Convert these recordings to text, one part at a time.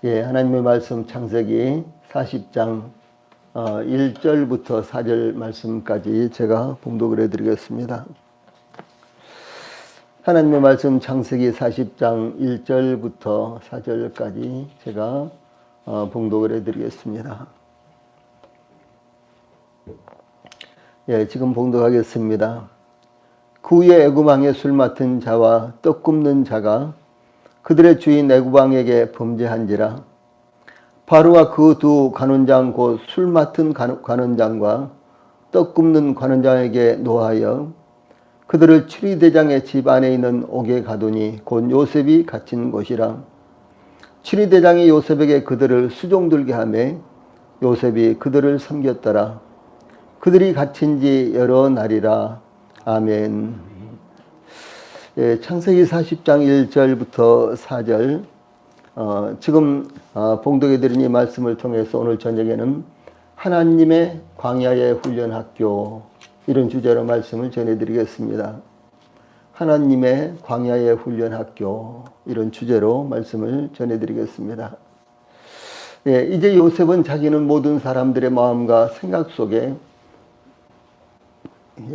예, 하나님의 말씀 창세기 40장 1절부터 4절 말씀까지 제가 봉독을 해드리겠습니다. 하나님의 말씀 창세기 40장 1절부터 4절까지 제가 봉독을 해드리겠습니다. 예, 지금 봉독하겠습니다. 그 후에 애굽 왕의 술 맡은 자와 떡 굽는 자가 그들의 주인 애굽 왕에게 범죄한지라. 바로와 그 두 관원장 곧 술 맡은 관원장과 떡 굽는 관원장에게 노하여 그들을 치리대장의 집 안에 있는 옥에 가두니 곧 요셉이 갇힌 곳이라. 치리대장이 요셉에게 그들을 수종들게 하매 요셉이 그들을 섬겼더라. 그들이 갇힌 지 여러 날이라. 아멘. 예, 창세기 40장 1절부터 4절 지금 봉독해 드린 이 말씀을 통해서 오늘 저녁에는 하나님의 광야의 훈련학교 이런 주제로 말씀을 전해드리겠습니다. 하나님의 광야의 훈련학교 이런 주제로 말씀을 전해드리겠습니다. 예, 이제 요셉은 자기는 모든 사람들의 마음과 생각 속에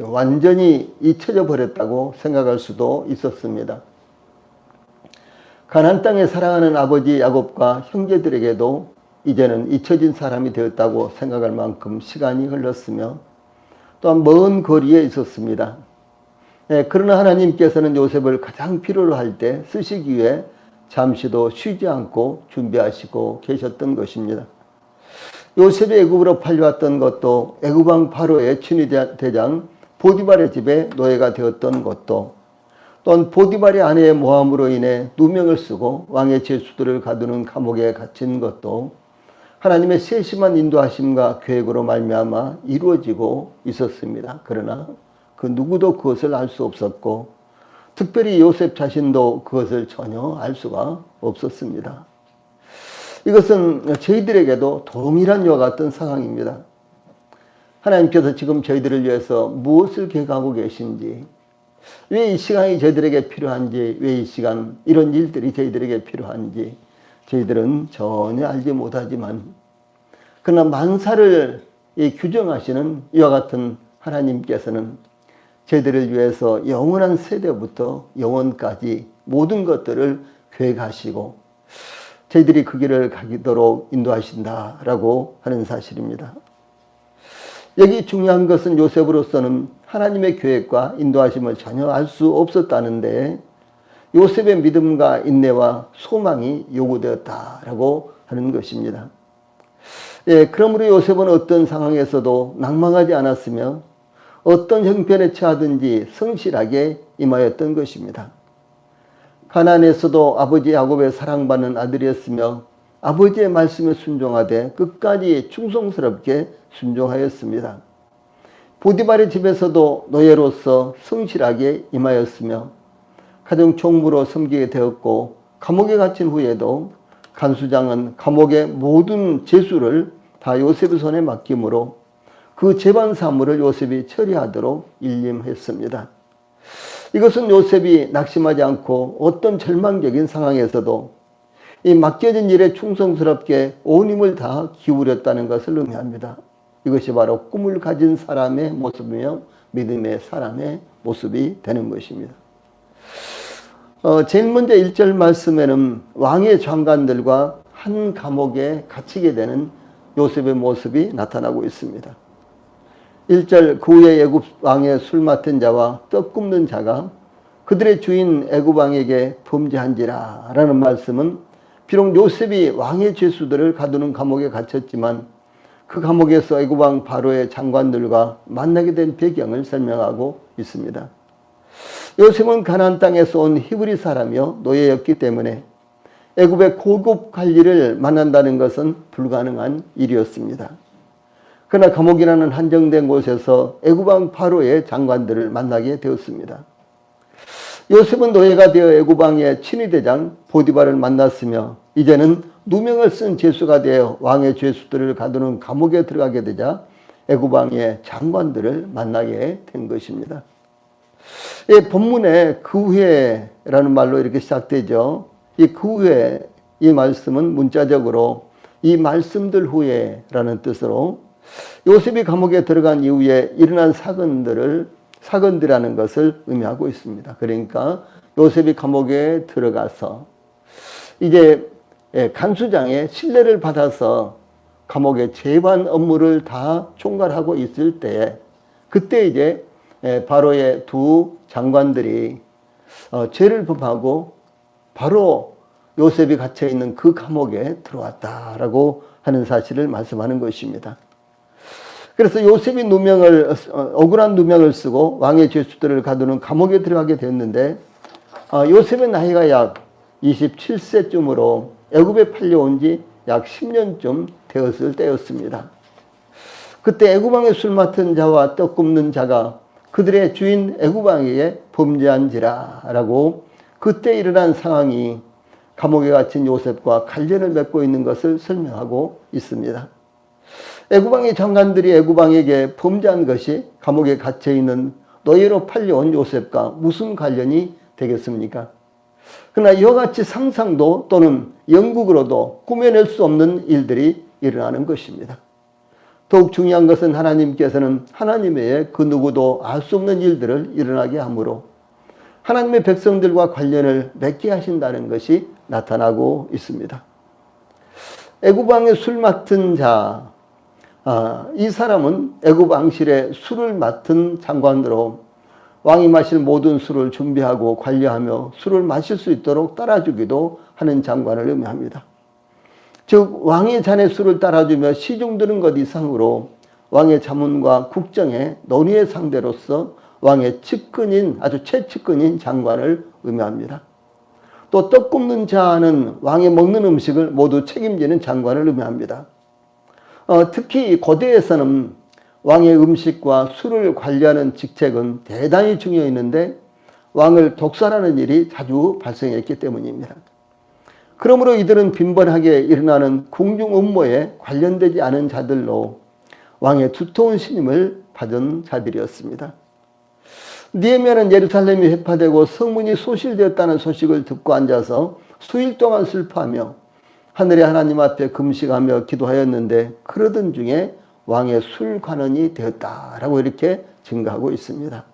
완전히 잊혀져 버렸다고 생각할 수도 있었습니다. 가나안 땅에 사랑하는 아버지 야곱과 형제들에게도 이제는 잊혀진 사람이 되었다고 생각할 만큼 시간이 흘렀으며 또한 먼 거리에 있었습니다. 그러나 하나님께서는 요셉을 가장 필요로 할 때 쓰시기 위해 잠시도 쉬지 않고 준비하시고 계셨던 것입니다. 요셉이 애굽으로 팔려왔던 것도 애굽 왕 바로의 친위대장 보디발의 집에 노예가 되었던 것도 또한 보디발의 아내의 모함으로 인해 누명을 쓰고 왕의 죄수들을 가두는 감옥에 갇힌 것도 하나님의 세심한 인도하심과 계획으로 말미암아 이루어지고 있었습니다. 그러나 그 누구도 그것을 알 수 없었고 특별히 요셉 자신도 그것을 전혀 알 수가 없었습니다. 이것은 저희들에게도 동일한 이와 같은 상황입니다. 하나님께서 지금 저희들을 위해서 무엇을 계획하고 계신지, 왜 이 시간이 저희들에게 필요한지, 왜 이 시간 이런 일들이 저희들에게 필요한지 저희들은 전혀 알지 못하지만 그러나 만사를 규정하시는 이와 같은 하나님께서는 저희들을 위해서 영원한 세대부터 영원까지 모든 것들을 계획하시고 저희들이 그 길을 가도록 인도하신다라고 하는 사실입니다. 여기 중요한 것은 요셉으로서는 하나님의 계획과 인도하심을 전혀 알 수 없었다는데 요셉의 믿음과 인내와 소망이 요구되었다라고 하는 것입니다. 예, 그러므로 요셉은 어떤 상황에서도 낭망하지 않았으며 어떤 형편에 처하든지 성실하게 임하였던 것입니다. 가나안에서도 아버지 야곱의 사랑받는 아들이었으며 아버지의 말씀에 순종하되 끝까지 충성스럽게 순종하였습니다. 보디발의 집에서도 노예로서 성실하게 임하였으며 가정 총무로 섬기게 되었고 감옥에 갇힌 후에도 간수장은 감옥의 모든 죄수를 다 요셉의 손에 맡김으로 그 재반 사물을 요셉이 처리하도록 일림했습니다. 이것은 요셉이 낙심하지 않고 어떤 절망적인 상황에서도 이 맡겨진 일에 충성스럽게 온 힘을 다 기울였다는 것을 의미합니다. 이것이 바로 꿈을 가진 사람의 모습이며 믿음의 사람의 모습이 되는 것입니다. 제일 먼저 1절 말씀에는 왕의 장관들과 한 감옥에 갇히게 되는 요셉의 모습이 나타나고 있습니다. 1절 그 후에 애굽 왕의 술 맡은 자와 떡 굽는 자가 그들의 주인 애굽 왕에게 범죄한지라 라는 말씀은 비록 요셉이 왕의 죄수들을 가두는 감옥에 갇혔지만 그 감옥에서 애굽 왕 바로의 장관들과 만나게 된 배경을 설명하고 있습니다. 요셉은 가나안 땅에서 온 히브리 사람이요 노예였기 때문에 애굽의 고급 관리를 만난다는 것은 불가능한 일이었습니다. 그러나 감옥이라는 한정된 곳에서 애굽 왕 바로의 장관들을 만나게 되었습니다. 요셉은 노예가 되어 애굽 왕의 친위대장 보디발을 만났으며 이제는 누명을 쓴 죄수가 되어 왕의 죄수들을 가두는 감옥에 들어가게 되자 애굽 왕의 장관들을 만나게 된 것입니다. 이 본문에 그 후에라는 말로 이렇게 시작되죠. 이 그 후에 이 말씀은 문자적으로 이 말씀들 후에라는 뜻으로 요셉이 감옥에 들어간 이후에 일어난 사건들이라는 것을 의미하고 있습니다. 그러니까 요셉이 감옥에 들어가서 이제 간수장의 신뢰를 받아서 감옥의 재반 업무를 다 총괄하고 있을 때 그때 이제 바로의 두 장관들이 죄를 범하고 바로 요셉이 갇혀 있는 그 감옥에 들어왔다라고 하는 사실을 말씀하는 것입니다. 그래서 요셉이 억울한 누명을 쓰고 왕의 죄수들을 가두는 감옥에 들어가게 됐는데 요셉의 나이가 약 27세쯤으로 애굽에 팔려온 지 약 10년쯤 되었을 때였습니다. 그때 애굽왕의 술 맡은 자와 떡 굽는 자가 그들의 주인 애굽왕에게 범죄한지라라고 그때 일어난 상황이 감옥에 갇힌 요셉과 관련을 맺고 있는 것을 설명하고 있습니다. 애굽왕의 장관들이 애굽왕에게 범죄한 것이 감옥에 갇혀 있는 노예로 팔려온 요셉과 무슨 관련이 되겠습니까? 그러나 이와 같이 상상도 또는 영국으로도 꾸며낼 수 없는 일들이 일어나는 것입니다. 더욱 중요한 것은 하나님께서는 하나님 외에 그 누구도 알 수 없는 일들을 일어나게 하므로 하나님의 백성들과 관련을 맺게 하신다는 것이 나타나고 있습니다. 애굽 왕의 술 맡은 자, 이 사람은 애굽 왕실의 술을 맡은 장관으로 왕이 마실 모든 술을 준비하고 관리하며 술을 마실 수 있도록 따라주기도 하는 장관을 의미합니다. 즉 왕의 잔에 술을 따라주며 시중드는 것 이상으로 왕의 자문과 국정의 논의의 상대로서 왕의 측근인 아주 최측근인 장관을 의미합니다. 또 떡 굽는 자는 왕이 먹는 음식을 모두 책임지는 장관을 의미합니다. 특히 고대에서는 왕의 음식과 술을 관리하는 직책은 대단히 중요했는데 왕을 독살하는 일이 자주 발생했기 때문입니다. 그러므로 이들은 빈번하게 일어나는 궁중 음모에 관련되지 않은 자들로 왕의 두터운 신임을 받은 자들이었습니다. 느헤미야는 예루살렘이 회파되고 성문이 소실되었다는 소식을 듣고 앉아서 수일 동안 슬퍼하며 하늘의 하나님 앞에 금식하며 기도하였는데 그러던 중에 왕의 술관원이 되었다라고 이렇게 증가하고 있습니다.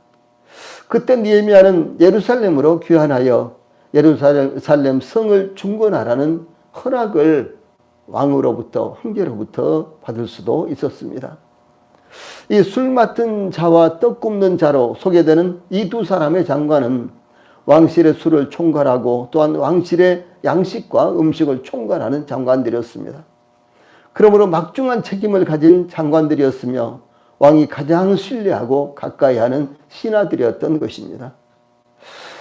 그때 느헤미야는 예루살렘으로 귀환하여 예루살렘 성을 중건하라는 허락을 황제로부터 받을 수도 있었습니다. 이 술 맡은 자와 떡 굽는 자로 소개되는 이 두 사람의 장관은 왕실의 술을 총괄하고 또한 왕실의 양식과 음식을 총괄하는 장관들이었습니다. 그러므로 막중한 책임을 가진 장관들이었으며 왕이 가장 신뢰하고 가까이 하는 신하들이었던 것입니다.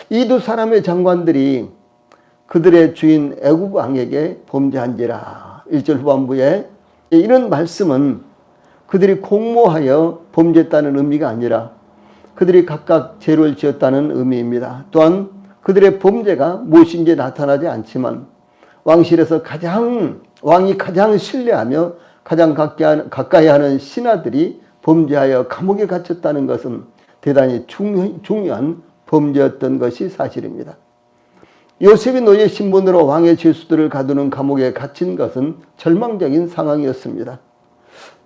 이 두 사람의 장관들이 그들의 주인 애굽 왕에게 범죄한지라 1절 후반부에 이런 말씀은 그들이 공모하여 범죄했다는 의미가 아니라 그들이 각각 죄를 지었다는 의미입니다. 또한 그들의 범죄가 무엇인지 나타나지 않지만 왕실에서 왕이 가장 신뢰하며 가장 가까이 하는 신하들이 범죄하여 감옥에 갇혔다는 것은 대단히 중요한 범죄였던 것이 사실입니다. 요셉이 노예 신분으로 왕의 죄수들을 가두는 감옥에 갇힌 것은 절망적인 상황이었습니다.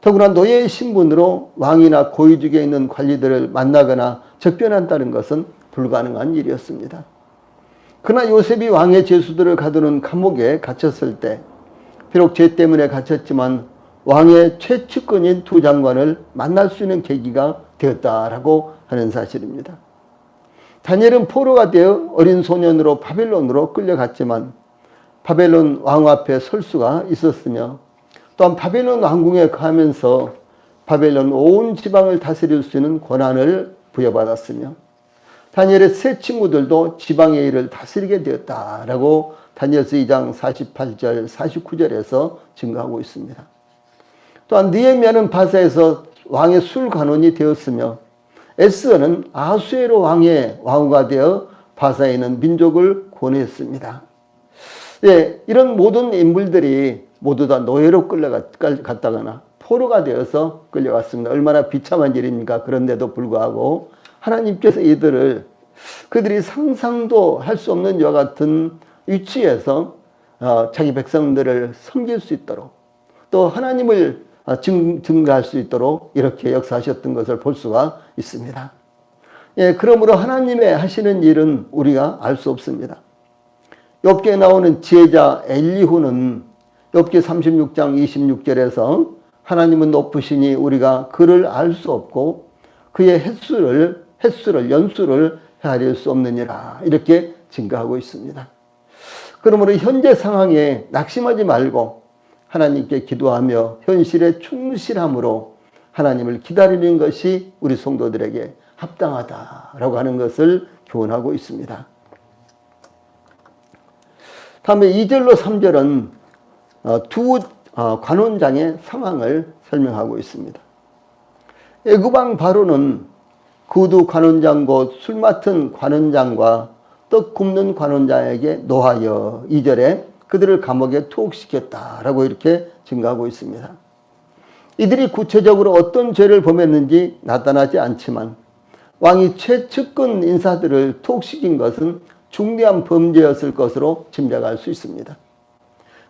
더구나 노예의 신분으로 왕이나 고위직에 있는 관리들을 만나거나 접견한다는 것은 불가능한 일이었습니다. 그러나 요셉이 왕의 죄수들을 가두는 감옥에 갇혔을 때 비록 죄 때문에 갇혔지만 왕의 최측근인 두 장관을 만날 수 있는 계기가 되었다라고 하는 사실입니다. 다니엘은 포로가 되어 어린 소년으로 바벨론으로 끌려갔지만 바벨론 왕 앞에 설 수가 있었으며 또한 바벨론 왕궁에 거하면서 바벨론 온 지방을 다스릴 수 있는 권한을 부여받았으며 다니엘의 세 친구들도 지방의 일을 다스리게 되었다라고 다니엘서 2장 48절 49절에서 증거하고 있습니다. 또한 느헤미야는 바사에서 왕의 술관원이 되었으며 에스더는 아수에로 왕의 왕후가 되어 바사에 있는 민족을 권했습니다. 이런 모든 인물들이 모두 다 노예로 끌려갔다거나 포로가 되어서 끌려갔습니다. 얼마나 비참한 일입니까? 그런데도 불구하고 하나님께서 그들이 상상도 할 수 없는 이와 같은 위치에서 자기 백성들을 섬길 수 있도록 또 하나님을 증거할 수 있도록 이렇게 역사하셨던 것을 볼 수가 있습니다. 예, 그러므로 하나님의 하시는 일은 우리가 알 수 없습니다. 욥기에 나오는 지혜자 엘리후는 욥기 36장 26절에서 하나님은 높으시니 우리가 그를 알 수 없고 그의 연수를 헤아릴 수 없느니라 이렇게 증거하고 있습니다. 그러므로 현재 상황에 낙심하지 말고 하나님께 기도하며 현실에 충실함으로 하나님을 기다리는 것이 우리 성도들에게 합당하다라고 하는 것을 교훈하고 있습니다. 다음에 2절로 3절은 두 관원장의 상황을 설명하고 있습니다. 애굽왕 바로는 그 두 관원장 곧 술 맡은 관원장과 떡 굽는 관원장에게 노하여 2절에 그들을 감옥에 투옥시켰다라고 이렇게 증거하고 있습니다. 이들이 구체적으로 어떤 죄를 범했는지 나타나지 않지만 왕이 최측근 인사들을 투옥시킨 것은 중대한 범죄였을 것으로 짐작할 수 있습니다.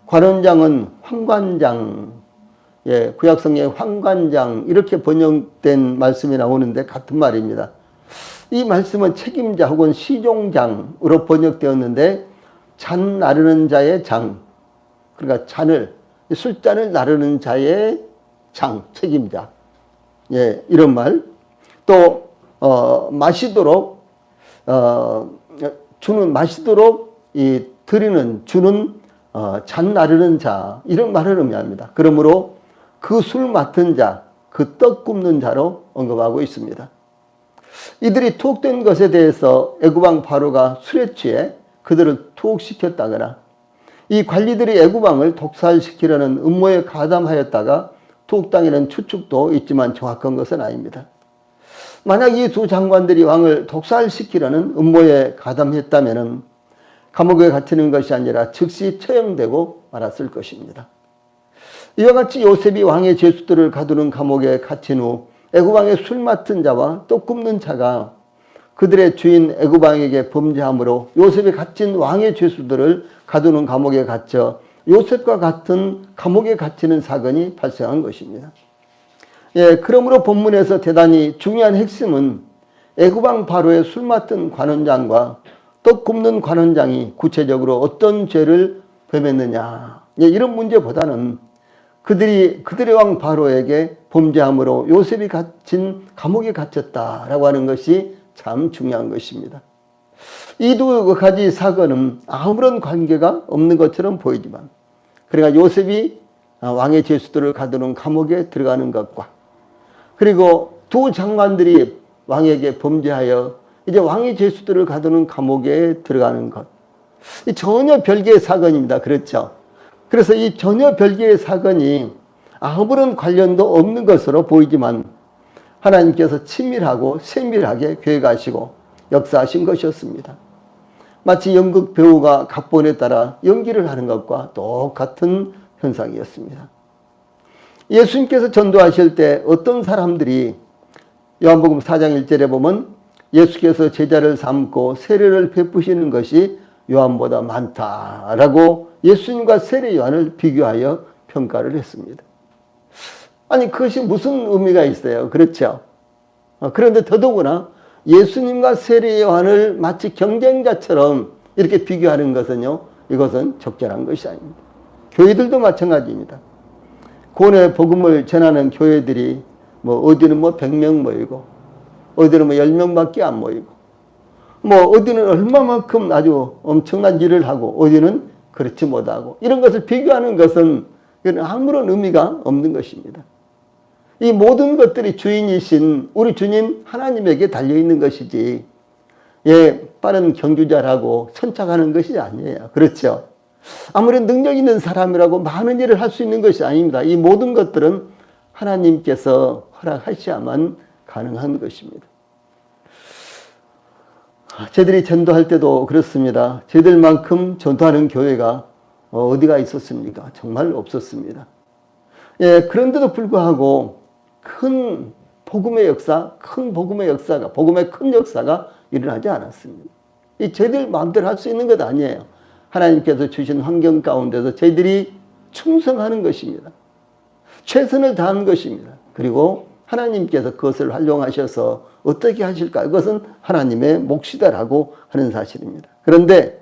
관원장은 황관장, 예, 구약성에 황관장 이렇게 번역된 말씀이 나오는데 같은 말입니다. 이 말씀은 책임자 혹은 시종장으로 번역되었는데 잔 나르는 자의 장, 그러니까 술잔을 나르는 자의 장, 책임자, 예, 이런 말. 또 마시도록 주는 잔 나르는 자 이런 말을 의미합니다. 그러므로 그 술 맡은 자, 그 떡 굽는 자로 언급하고 있습니다. 이들이 투옥된 것에 대해서 애굽왕 바로가 술에 취해 그들을 투옥시켰다거나 이 관리들이 애굽왕을 독살시키려는 음모에 가담하였다가 투옥당하는 추측도 있지만 정확한 것은 아닙니다. 만약 이 두 장관들이 왕을 독살시키려는 음모에 가담했다면 감옥에 갇히는 것이 아니라 즉시 처형되고 말았을 것입니다. 이와 같이 요셉이 왕의 죄수들을 가두는 감옥에 갇힌 후 애굽왕의 술 맡은 자와 떡 굽는 자가 그들의 주인 애굽왕에게 범죄함으로 요셉이 갇힌 왕의 죄수들을 가두는 감옥에 갇혀 요셉과 같은 감옥에 갇히는 사건이 발생한 것입니다. 예, 그러므로 본문에서 대단히 중요한 핵심은 애굽왕 바로의 술 맡은 관원장과 떡 굽는 관원장이 구체적으로 어떤 죄를 범했느냐, 예, 이런 문제보다는 그들의 왕 바로에게 범죄함으로 요셉이 갇힌 감옥에 갇혔다라고 하는 것이 참 중요한 것입니다. 이 두 가지 사건은 아무런 관계가 없는 것처럼 보이지만 그러니까 요셉이 왕의 죄수들을 가두는 감옥에 들어가는 것과 그리고 두 장관들이 왕에게 범죄하여 이제 왕의 죄수들을 가두는 감옥에 들어가는 것, 전혀 별개의 사건입니다. 그렇죠? 그래서 이 전혀 별개의 사건이 아무런 관련도 없는 것으로 보이지만 하나님께서 친밀하고 세밀하게 계획하시고 역사하신 것이었습니다. 마치 연극 배우가 각본에 따라 연기를 하는 것과 똑같은 현상이었습니다. 예수님께서 전도하실 때 어떤 사람들이 요한복음 4장 1절에 보면 예수께서 제자를 삼고 세례를 베푸시는 것이 요한보다 많다라고 예수님과 세례 요한을 비교하여 평가를 했습니다. 아니 그것이 무슨 의미가 있어요? 그렇죠? 그런데 더더구나 예수님과 세례 요한을 마치 경쟁자처럼 이렇게 비교하는 것은요, 이것은 적절한 것이 아닙니다. 교회들도 마찬가지입니다. 구원의 복음을 전하는 교회들이 어디는 100명 모이고 어디는 10명밖에 안 모이고 어디는 얼마만큼 아주 엄청난 일을 하고 어디는 그렇지 못하고 이런 것을 비교하는 것은 아무런 의미가 없는 것입니다. 이 모든 것들이 주인이신 우리 주님 하나님에게 달려있는 것이지 빠른 경주자라고 선착하는 것이 아니에요. 그렇죠? 아무리 능력 있는 사람이라고 많은 일을 할 수 있는 것이 아닙니다. 이 모든 것들은 하나님께서 허락하셔야만 가능한 것입니다. 저희들이 전도할 때도 그렇습니다. 저희들만큼 전도하는 교회가 어디가 있었습니까? 정말 없었습니다. 그런데도 불구하고 큰 복음의 큰 역사가 일어나지 않았습니다. 저희들 마음대로 할 수 있는 것 아니에요. 하나님께서 주신 환경 가운데서 저희들이 충성하는 것입니다. 최선을 다하는 것입니다. 그리고 하나님께서 그것을 활용하셔서 어떻게 하실까? 그것은 하나님의 몫이다라고 하는 사실입니다. 그런데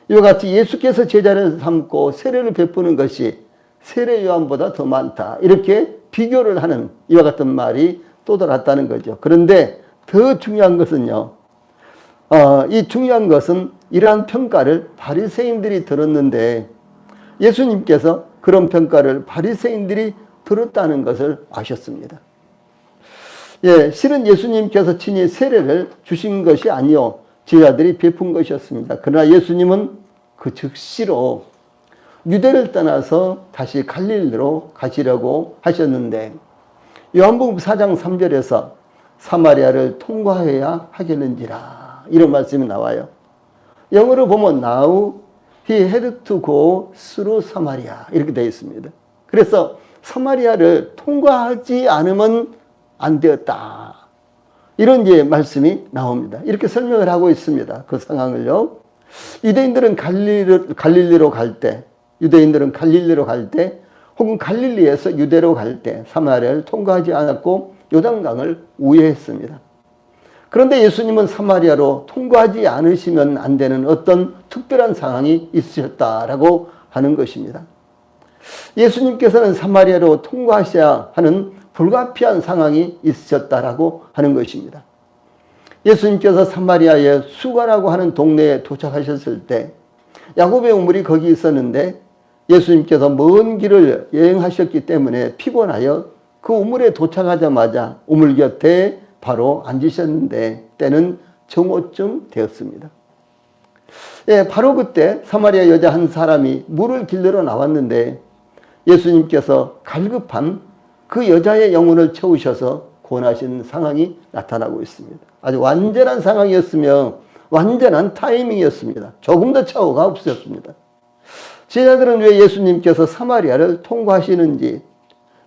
이와 같이 예수께서 제자를 삼고 세례를 베푸는 것이 세례 요한보다 더 많다. 이렇게 비교를 하는 이와 같은 말이 또 돌았다는 거죠. 그런데 더 중요한 것은요. 이 중요한 것은 이러한 평가를 바리새인들이 들었는데 예수님께서 그런 평가를 바리새인들이 들었다는 것을 아셨습니다. 예, 실은 예수님께서 친히 세례를 주신 것이 아니요 제자들이 베푼 것이었습니다. 그러나 예수님은 그 즉시로 유대를 떠나서 다시 갈릴리로 가시려고 하셨는데 요한복음 4장 3절에서 사마리아를 통과해야 하겠는지라 이런 말씀이 나와요. 영어로 보면 Now he had to go through Samaria 이렇게 되어 있습니다. 그래서 사마리아를 통과하지 않으면 안 되었다. 이런 이제 말씀이 나옵니다. 이렇게 설명을 하고 있습니다. 그 상황을요. 유대인들은 갈릴리로 갈 때, 유대인들은 갈릴리로 갈 때, 혹은 갈릴리에서 유대로 갈 때 사마리아를 통과하지 않았고 요단강을 우회했습니다. 그런데 예수님은 사마리아로 통과하지 않으시면 안 되는 어떤 특별한 상황이 있으셨다라고 하는 것입니다. 예수님께서는 사마리아로 통과하셔야 하는 불가피한 상황이 있으셨다라고 하는 것입니다. 예수님께서 사마리아의 수가라고 하는 동네에 도착하셨을 때 야곱의 우물이 거기 있었는데 예수님께서 먼 길을 여행하셨기 때문에 피곤하여 그 우물에 도착하자마자 우물 곁에 바로 앉으셨는데 때는 정오쯤 되었습니다. 예, 바로 그때 사마리아 여자 한 사람이 물을 길러러 나왔는데 예수님께서 갈급한 그 여자의 영혼을 채우셔서 구원하신 상황이 나타나고 있습니다. 아주 완전한 상황이었으며 완전한 타이밍이었습니다. 조금 더 차후가 없었습니다. 제자들은 왜 예수님께서 사마리아를 통과하시는지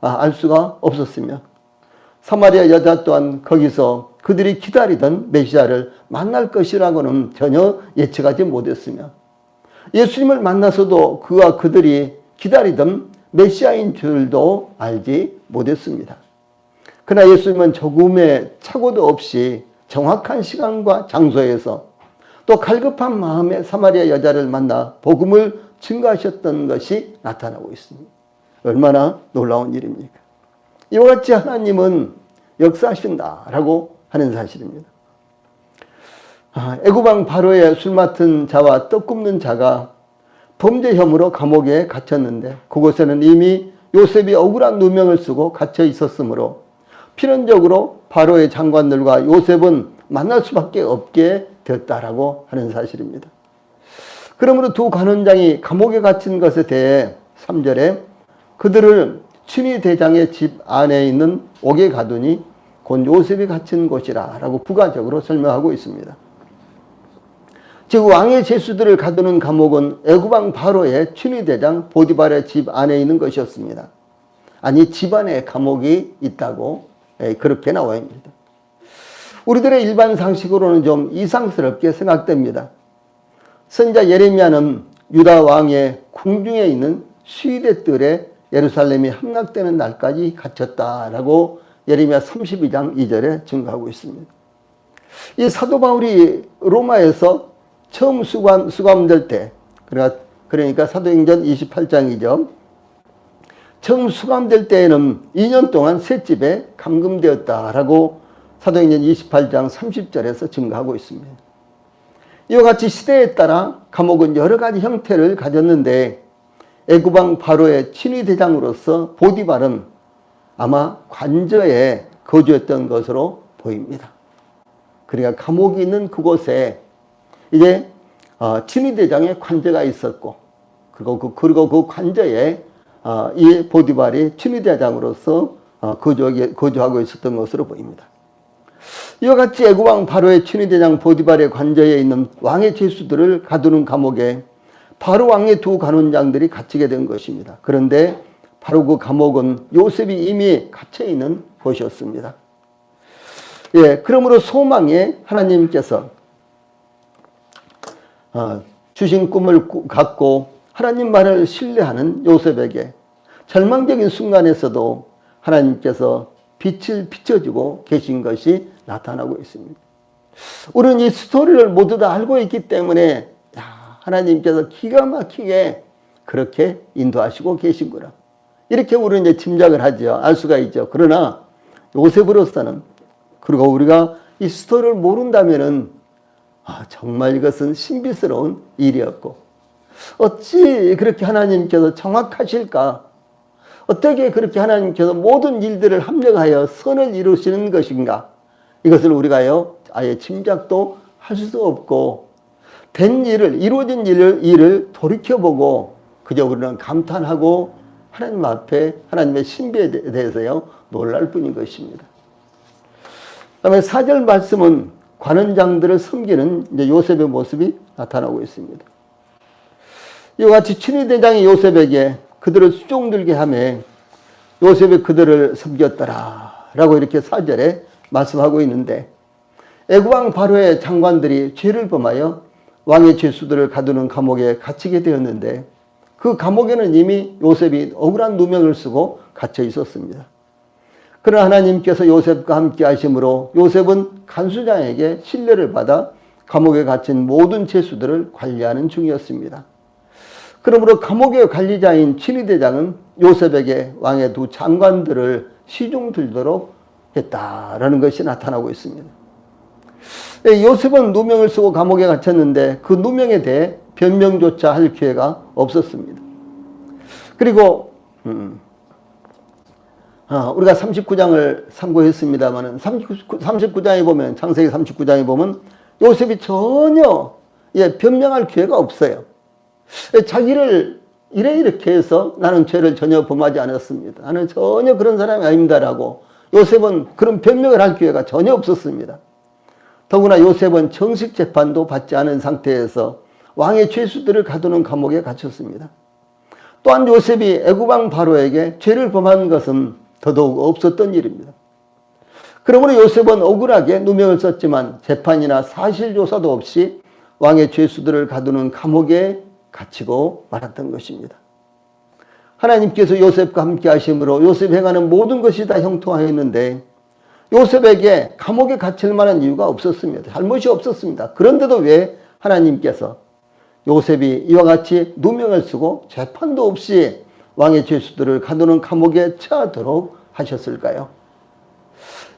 알 수가 없었으며 사마리아 여자 또한 거기서 그들이 기다리던 메시아를 만날 것이라고는 전혀 예측하지 못했으며 예수님을 만나서도 그와 그들이 기다리던 메시아인 줄도 알지 못했습니다. 그러나 예수님은 조금의 착오도 없이 정확한 시간과 장소에서 또 갈급한 마음에 사마리아 여자를 만나 복음을 증거하셨던 것이 나타나고 있습니다. 얼마나 놀라운 일입니까? 이와 같이 하나님은 역사하신다라고 하는 사실입니다. 애굽왕 바로의 술 맡은 자와 떡 굽는 자가 범죄 혐의로 감옥에 갇혔는데 그곳에는 이미 요셉이 억울한 누명을 쓰고 갇혀 있었으므로 필연적으로 바로의 장관들과 요셉은 만날 수밖에 없게 되었다라고 하는 사실입니다. 그러므로 두 관원장이 감옥에 갇힌 것에 대해 3절에 그들을 친위 대장의 집 안에 있는 옥에 가두니 곧 요셉이 갇힌 곳이라 라고 부가적으로 설명하고 있습니다. 즉 왕의 제수들을 가두는 감옥은 애굽왕 바로의 친위 대장 보디발의 집 안에 있는 것이었습니다. 아니 집 안에 감옥이 있다고 그렇게 나와 있습니다. 우리들의 일반 상식으로는 좀 이상스럽게 생각됩니다. 선지자 예레미야는 유다 왕의 궁중에 있는 수위대 뜰에 예루살렘이 함락되는 날까지 갇혔다라고 예레미야 32장 2절에 증거하고 있습니다. 이 사도 바울이 로마에서 처음 수감될 때, 그러니까 사도행전 28장이죠. 처음 수감될 때에는 2년 동안 셋집에 감금되었다라고 사도행전 28장 30절에서 증거하고 있습니다. 이와 같이 시대에 따라 감옥은 여러 가지 형태를 가졌는데 애굽왕 바로의 친위 대장으로서 보디발은 아마 관저에 거주했던 것으로 보입니다. 그러니까 감옥이 있는 그곳에 이제 친위 대장의 관저가 있었고 그리고 그 관저에 이 보디발이 친위 대장으로서 거주하고 있었던 것으로 보입니다. 이와 같이 애굽왕 바로의 친위 대장 보디발의 관저에 있는 왕의 제수들을 가두는 감옥에 바로 왕의 두 관원장들이 갇히게 된 것입니다. 그런데 바로 그 감옥은 요셉이 이미 갇혀 있는 곳이었습니다. 그러므로 소망에 하나님께서 주신 꿈을 갖고 하나님 말을 신뢰하는 요셉에게 절망적인 순간에서도 하나님께서 빛을 비춰주고 계신 것이 나타나고 있습니다. 우리는 이 스토리를 모두 다 알고 있기 때문에 하나님께서 기가 막히게 그렇게 인도하시고 계신구나, 이렇게 우리는 이제 짐작을 하죠. 알 수가 있죠. 그러나 요셉으로서는, 그리고 우리가 이 스토리를 모른다면은 정말 이것은 신비스러운 일이었고, 어찌 그렇게 하나님께서 정확하실까? 어떻게 그렇게 하나님께서 모든 일들을 합력하여 선을 이루시는 것인가? 이것을 우리가요, 아예 짐작도 할 수 없고, 된 일을, 이루어진 일을 돌이켜보고 그저 우리는 감탄하고 하나님 앞에 하나님의 신비에 대해서요 놀랄 뿐인 것입니다. 그다음에 4절 말씀은 관원장들을 섬기는 이제 요셉의 모습이 나타나고 있습니다. 이와 같이 친위대장이 요셉에게 그들을 수종들게 하며 요셉이 그들을 섬겼더라 라고 이렇게 4절에 말씀하고 있는데, 애국왕 바로의 장관들이 죄를 범하여 왕의 죄수들을 가두는 감옥에 갇히게 되었는데, 그 감옥에는 이미 요셉이 억울한 누명을 쓰고 갇혀 있었습니다. 그러나 하나님께서 요셉과 함께 하심으로 요셉은 간수장에게 신뢰를 받아 감옥에 갇힌 모든 죄수들을 관리하는 중이었습니다. 그러므로 감옥의 관리자인 친위대장은 요셉에게 왕의 두 장관들을 시중 들도록 했다라는 것이 나타나고 있습니다. 요셉은 누명을 쓰고 감옥에 갇혔는데 그 누명에 대해 변명조차 할 기회가 없었습니다. 그리고 우리가 39장을 참고했습니다만 39장에 보면, 창세기 39장에 보면 요셉이 전혀 변명할 기회가 없어요. 자기를 이렇게 해서 나는 죄를 전혀 범하지 않았습니다, 나는 전혀 그런 사람이 아닙니다라고 요셉은 그런 변명을 할 기회가 전혀 없었습니다. 더구나 요셉은 정식 재판도 받지 않은 상태에서 왕의 죄수들을 가두는 감옥에 갇혔습니다. 또한 요셉이 애국왕 바로에게 죄를 범한 것은 더더욱 없었던 일입니다. 그러므로 요셉은 억울하게 누명을 썼지만 재판이나 사실조사도 없이 왕의 죄수들을 가두는 감옥에 갇히고 말았던 것입니다. 하나님께서 요셉과 함께 하심으로 요셉이 행하는 모든 것이 다 형통하였는데 요셉에게 감옥에 갇힐 만한 이유가 없었습니다. 잘못이 없었습니다. 그런데도 왜 하나님께서 요셉이 이와 같이 누명을 쓰고 재판도 없이 왕의 죄수들을 가두는 감옥에 처하도록 하셨을까요?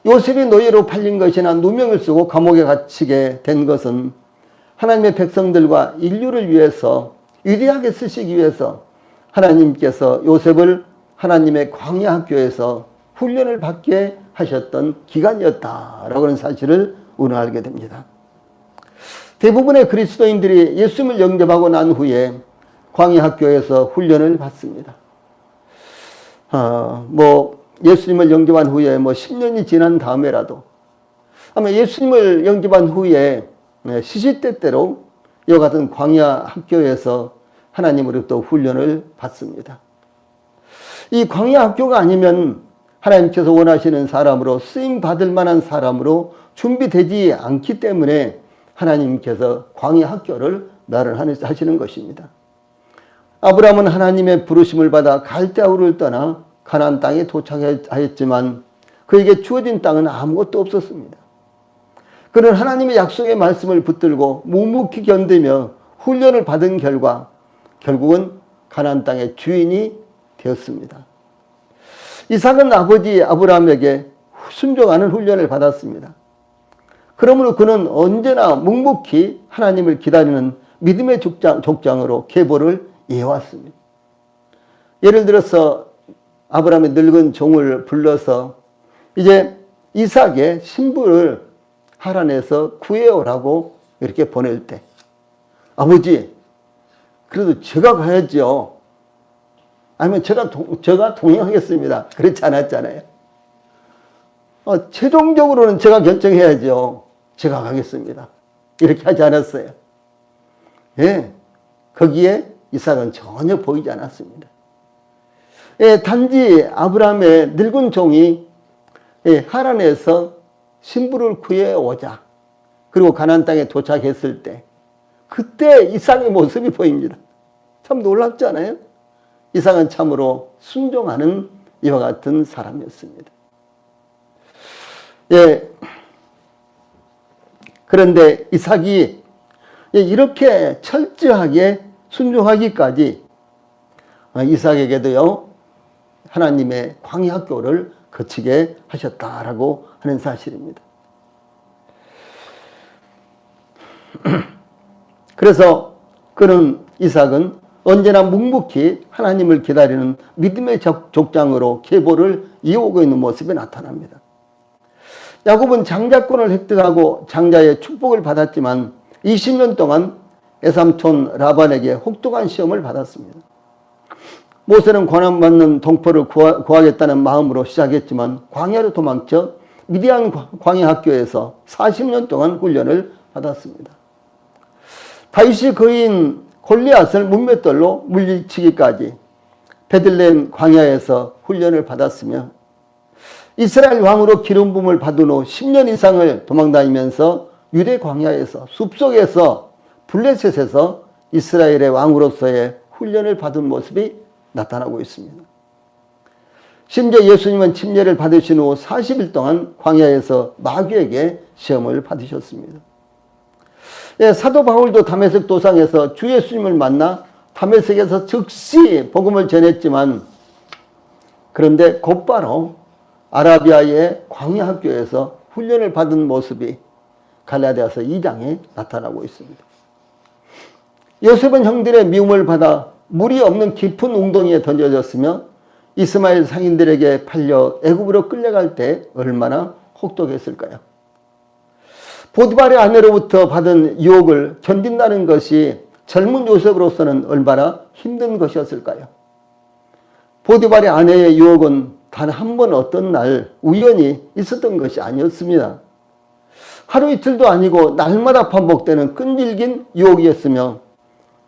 요셉이 노예로 팔린 것이나 누명을 쓰고 감옥에 갇히게 된 것은 하나님의 백성들과 인류를 위해서 위대하게 쓰시기 위해서 하나님께서 요셉을 하나님의 광야 학교에서 훈련을 받게 하셨던 기간이었다라고 하는 사실을 우리는 알게 됩니다. 대부분의 그리스도인들이 예수님을 영접하고 난 후에 광야 학교에서 훈련을 받습니다. 예수님을 영접한 후에 10년이 지난 다음에라도, 아마 예수님을 영접한 후에 시시때때로 이와 같은 광야 학교에서 하나님으로부터 훈련을 받습니다. 이 광야 학교가 아니면 하나님께서 원하시는 사람으로, 쓰임 받을 만한 사람으로 준비되지 않기 때문에 하나님께서 광야 학교를 마련하시는 것입니다. 아브라함은 하나님의 부르심을 받아 갈대아우를 떠나 가나안 땅에 도착하였지만 그에게 주어진 땅은 아무것도 없었습니다. 그는 하나님의 약속의 말씀을 붙들고 묵묵히 견디며 훈련을 받은 결과 결국은 가나안 땅의 주인이 되었습니다. 이삭은 아버지 아브라함에게 순종하는 훈련을 받았습니다. 그러므로 그는 언제나 묵묵히 하나님을 기다리는 믿음의 족장으로 계보를 이어왔습니다. 예를 들어서 아브라함의 늙은 종을 불러서 이제 이삭의 신부를 하란에서 구해오라고 이렇게 보낼 때, 아버지, 그래도 제가 가야죠. 아니면 제가 동행하겠습니다. 그렇지 않았잖아요. 최종적으로는 제가 결정해야죠. 제가 가겠습니다. 이렇게 하지 않았어요. 예, 거기에 이삭은 전혀 보이지 않았습니다. 예, 단지 아브라함의 늙은 종이 하란에서 신부를 구해오자, 그리고 가나안 땅에 도착했을 때 그때 이삭의 모습이 보입니다. 참 놀랍지 않아요? 이삭은 참으로 순종하는 이와 같은 사람이었습니다. 예. 그런데 이삭이 이렇게 철저하게 순종하기까지 이삭에게도요, 하나님의 광야학교를 거치게 하셨다라고 하는 사실입니다. 그래서 그는 이삭은 언제나 묵묵히 하나님을 기다리는 믿음의 족장으로 계보를 이어오고 있는 모습이 나타납니다. 야곱은 장자권을 획득하고 장자의 축복을 받았지만 20년 동안 애삼촌 라반에게 혹독한 시험을 받았습니다. 모세는 고난받는 동포를 구하겠다는 마음으로 시작했지만 광야로 도망쳐 미디안 광야학교에서 40년 동안 훈련을 받았습니다. 다윗이 거인 골리앗을 문맷돌로 물리치기까지 베들레헴 광야에서 훈련을 받았으며 이스라엘 왕으로 기름 부음을 받은 후 10년 이상을 도망다니면서 유대 광야에서 숲속에서 블레셋에서 이스라엘의 왕으로서의 훈련을 받은 모습이 나타나고 있습니다. 심지어 예수님은 침례를 받으신 후 40일 동안 광야에서 마귀에게 시험을 받으셨습니다. 예, 사도 바울도 다메섹 도상에서 주 예수님을 만나 다메섹에서 즉시 복음을 전했지만 그런데 곧바로 아라비아의 광야 학교에서 훈련을 받은 모습이 갈라디아서 2장에 나타나고 있습니다. 요셉은 형들의 미움을 받아 물이 없는 깊은 웅덩이에 던져졌으며 이스마엘 상인들에게 팔려 애굽으로 끌려갈 때 얼마나 혹독했을까요? 보디발의 아내로부터 받은 유혹을 견딘다는 것이 젊은 요셉으로서는 얼마나 힘든 것이었을까요? 보디발의 아내의 유혹은 단 한 번 어떤 날 우연히 있었던 것이 아니었습니다. 하루 이틀도 아니고 날마다 반복되는 끈질긴 유혹이었으며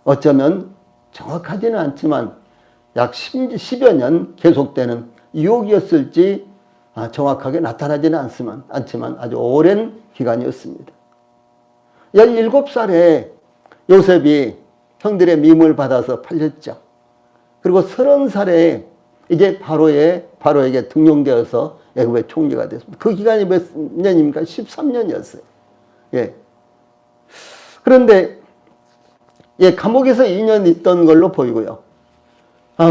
어쩌면 정확하지는 않지만 약 10여 년 계속되는 유혹이었을지 정확하게 나타나지는 않지만 아주 오랜 기간이었습니다. 17살에 요셉이 형들의 미움을 받아서 팔렸죠. 그리고 30살에 이제 바로에게 등용되어서 애굽의 총리가 됐습니다. 그 기간이 몇 년입니까? 13년이었어요. 예. 그런데 감옥에서 2년 있던 걸로 보이고요.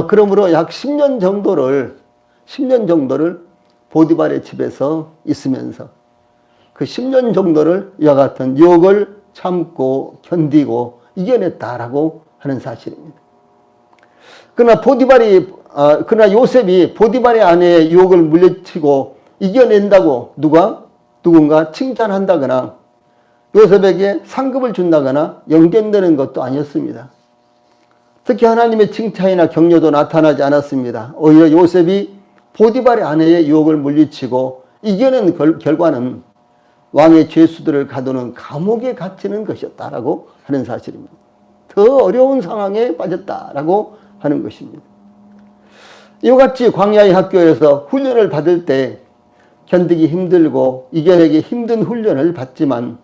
그러므로 약 10년 정도를 보디발의 집에서 있으면서 그 10년 정도를 이와 같은 유혹을 참고 견디고 이겨냈다라고 하는 사실입니다. 그러나 요셉이 보디발의 아내의 유혹을 물리치고 이겨낸다고 누군가 칭찬한다거나 요셉에게 상급을 준다거나 영견되는 것도 아니었습니다. 특히 하나님의 칭찬이나 격려도 나타나지 않았습니다. 오히려 요셉이 보디발의 아내의 유혹을 물리치고 이겨낸 결과는 왕의 죄수들을 가두는 감옥에 갇히는 것이었다라고 하는 사실입니다. 더 어려운 상황에 빠졌다라고 하는 것입니다. 이와 같이 광야의 학교에서 훈련을 받을 때 견디기 힘들고 이겨내기 힘든 훈련을 받지만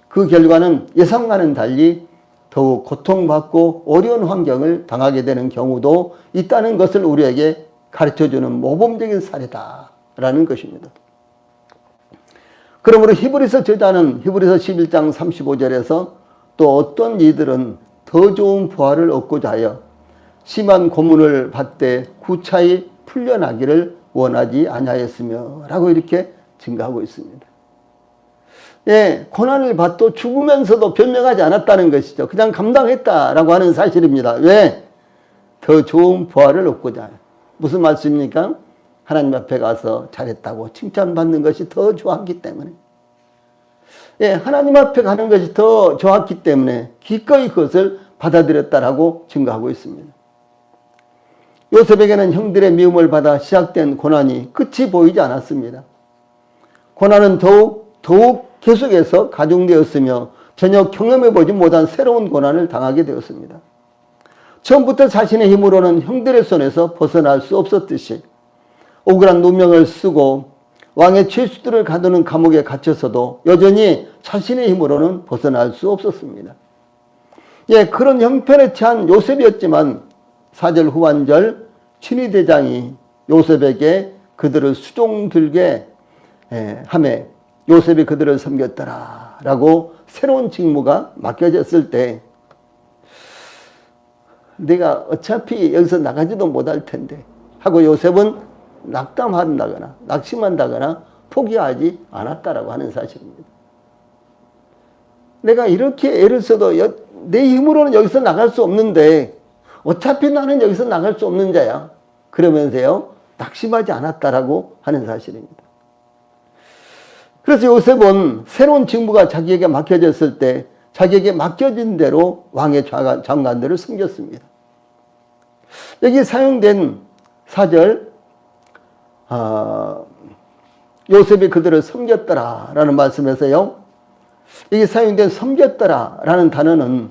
그 결과는 예상과는 달리 더욱 고통받고 어려운 환경을 당하게 되는 경우도 있다는 것을 우리에게 가르쳐주는 모범적인 사례다라는 것입니다. 그러므로 히브리서 저자는 히브리서 11장 35절에서 또 어떤 이들은 더 좋은 부활을 얻고자 하여 심한 고문을 받되 구차히 풀려나기를 원하지 아니하였으며 라고 이렇게 증가하고 있습니다. 예, 고난을 받도 죽으면서도 변명하지 않았다는 것이죠. 그냥 감당했다라고 하는 사실입니다. 왜? 더 좋은 부활을 얻고자 해요. 무슨 말씀입니까? 하나님 앞에 가서 잘했다고 칭찬받는 것이 더 좋았기 때문에. 예, 하나님 앞에 가는 것이 더 좋았기 때문에 기꺼이 그것을 받아들였다라고 증거하고 있습니다. 요셉에게는 형들의 미움을 받아 시작된 고난이 끝이 보이지 않았습니다. 고난은 더욱 계속해서 가중되었으며 전혀 경험해보지 못한 새로운 고난을 당하게 되었습니다. 처음부터 자신의 힘으로는 형들의 손에서 벗어날 수 없었듯이 억울한 누명을 쓰고 왕의 죄수들을 가두는 감옥에 갇혀서도 여전히 자신의 힘으로는 벗어날 수 없었습니다. 예, 그런 형편에 처한 요셉이었지만 4절 후반절 친위대장이 요셉에게 그들을 수종들게 하매 요셉이 그들을 섬겼더라 라고 새로운 직무가 맡겨졌을 때 내가 어차피 여기서 나가지도 못할 텐데 하고 요셉은 낙담한다거나 낙심한다거나 포기하지 않았다라고 하는 사실입니다. 내가 이렇게 애를 써도 내 힘으로는 여기서 나갈 수 없는데 어차피 나는 여기서 나갈 수 없는 자야. 그러면서요 낙심하지 않았다라고 하는 사실입니다. 그래서 요셉은 새로운 직무가 자기에게 맡겨졌을 때 자기에게 맡겨진 대로 왕의 장관들을 섬겼습니다. 여기 사용된 4절 요셉이 그들을 섬겼더라라는 말씀에서요. 여기 사용된 섬겼더라라는 단어는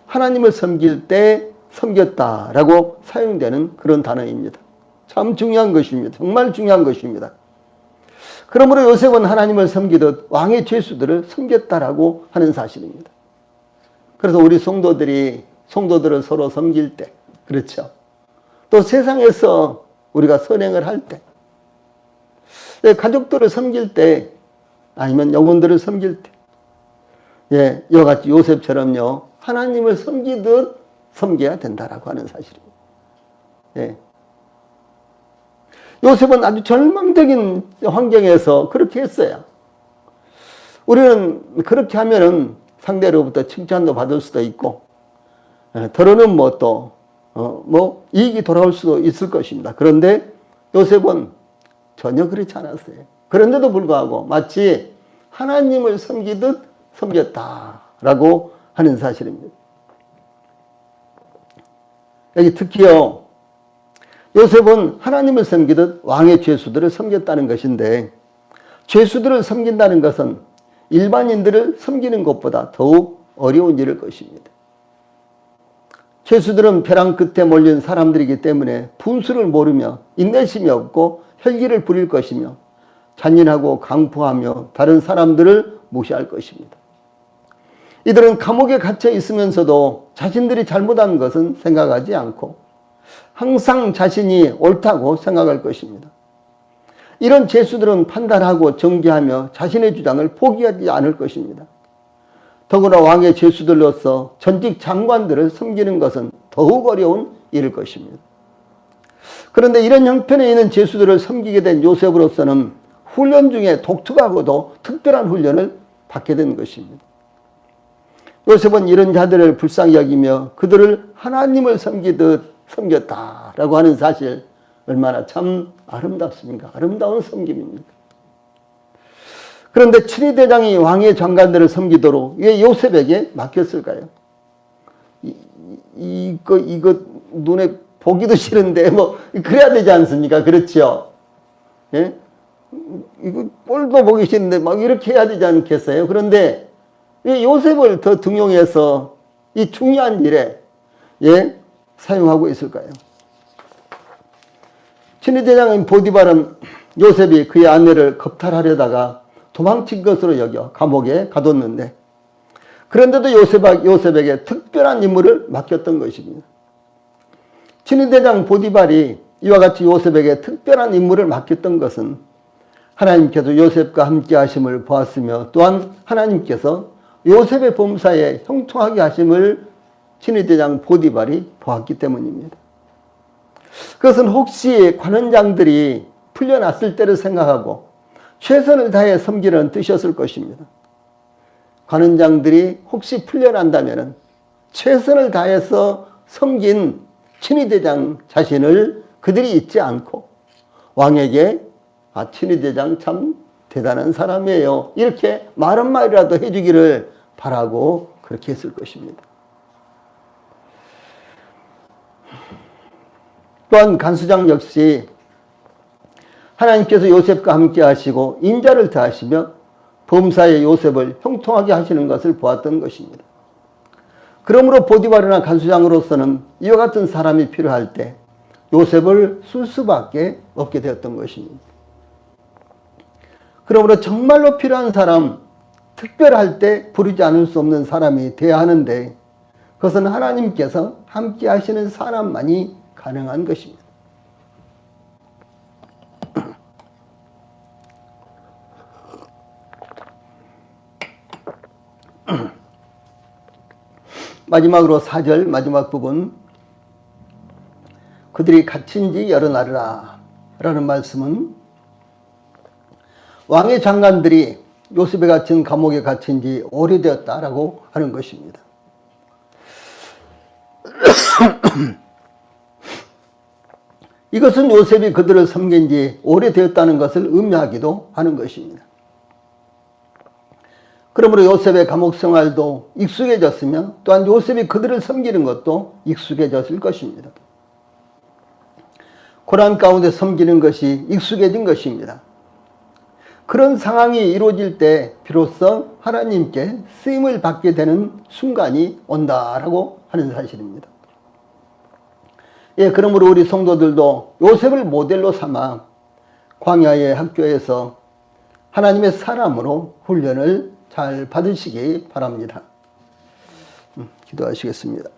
하나님을 섬길 때 섬겼다라고 사용되는 그런 단어입니다. 참 중요한 것입니다. 정말 중요한 것입니다. 그러므로 요셉은 하나님을 섬기듯 왕의 죄수들을 섬겼다라고 하는 사실입니다. 그래서 우리 성도들을 서로 섬길 때, 그렇죠. 또 세상에서 우리가 선행을 할 때, 가족들을 섬길 때, 아니면 영혼들을 섬길 때, 예, 이와 같이 요셉처럼요, 하나님을 섬기듯 섬겨야 된다라고 하는 사실입니다. 예. 요셉은 아주 절망적인 환경에서 그렇게 했어요. 우리는 그렇게 하면은 상대로부터 칭찬도 받을 수도 있고, 더러는 이익이 돌아올 수도 있을 것입니다. 그런데 요셉은 전혀 그렇지 않았어요. 그런데도 불구하고 마치 하나님을 섬기듯 섬겼다라고 하는 사실입니다. 여기 특히요, 요셉은 하나님을 섬기듯 왕의 죄수들을 섬겼다는 것인데, 죄수들을 섬긴다는 것은 일반인들을 섬기는 것보다 더욱 어려운 일일 것입니다. 죄수들은 벼랑 끝에 몰린 사람들이기 때문에 분수를 모르며 인내심이 없고 혈기를 부릴 것이며 잔인하고 강포하며 다른 사람들을 무시할 것입니다. 이들은 감옥에 갇혀 있으면서도 자신들이 잘못한 것은 생각하지 않고 항상 자신이 옳다고 생각할 것입니다. 이런 죄수들은 판단하고 정죄하며 자신의 주장을 포기하지 않을 것입니다. 더구나 왕의 죄수들로서 전직 장관들을 섬기는 것은 더욱 어려운 일일 것입니다. 그런데 이런 형편에 있는 죄수들을 섬기게 된 요셉으로서는 훈련 중에 독특하고도 특별한 훈련을 받게 된 것입니다. 요셉은 이런 자들을 불쌍히 여기며 그들을 하나님을 섬기듯 섬겼다라고 하는 사실, 얼마나 참 아름답습니까? 아름다운 섬김입니다. 그런데 친위대장이 왕의 장관들을 섬기도록 왜 요셉에게 맡겼을까요? 이거 눈에 보기도 싫은데 그래야 되지 않습니까? 그렇죠? 예? 이거 꼴도 보기 싫은데 이렇게 해야 되지 않겠어요? 그런데 왜 요셉을 더 등용해서 이 중요한 일에 사용하고 있을까요? 친위대장인 보디발은 요셉이 그의 아내를 겁탈하려다가 도망친 것으로 여겨 감옥에 가뒀는데, 그런데도 요셉에게 특별한 임무를 맡겼던 것입니다. 친위대장 보디발이 이와 같이 요셉에게 특별한 임무를 맡겼던 것은 하나님께서 요셉과 함께 하심을 보았으며, 또한 하나님께서 요셉의 범사에 형통하게 하심을 친위대장 보디발이 보았기 때문입니다. 그것은 혹시 관원장들이 풀려났을 때를 생각하고 최선을 다해 섬기는 뜻이었을 것입니다. 관원장들이 혹시 풀려난다면 최선을 다해서 섬긴 친위대장 자신을 그들이 잊지 않고 왕에게 친위대장 참 대단한 사람이에요, 이렇게 말 한마디라도 해주기를 바라고 그렇게 했을 것입니다. 또한 간수장 역시 하나님께서 요셉과 함께 하시고 인자를 더하시며 범사의 요셉을 형통하게 하시는 것을 보았던 것입니다. 그러므로 보디발이나 간수장으로서는 이와 같은 사람이 필요할 때 요셉을 쓸 수밖에 없게 되었던 것입니다. 그러므로 정말로 필요한 사람, 특별할 때 부르지 않을 수 없는 사람이 되어야 하는데, 그것은 하나님께서 함께 하시는 사람만이 가능한 것입니다. 마지막으로 4절 마지막 부분, 그들이 갇힌 지 여러 날이라 라는 말씀은 왕의 장관들이 요셉에 갇힌 감옥에 갇힌 지 오래되었다라고 하는 것입니다. 이것은 요셉이 그들을 섬긴 지 오래되었다는 것을 의미하기도 하는 것입니다. 그러므로 요셉의 감옥 생활도 익숙해졌으며 또한 요셉이 그들을 섬기는 것도 익숙해졌을 것입니다. 고난 가운데 섬기는 것이 익숙해진 것입니다. 그런 상황이 이루어질 때 비로소 하나님께 쓰임을 받게 되는 순간이 온다라고 하는 사실입니다. 예, 그러므로 우리 성도들도 요셉을 모델로 삼아 광야의 학교에서 하나님의 사람으로 훈련을 잘 받으시기 바랍니다. 기도하시겠습니다.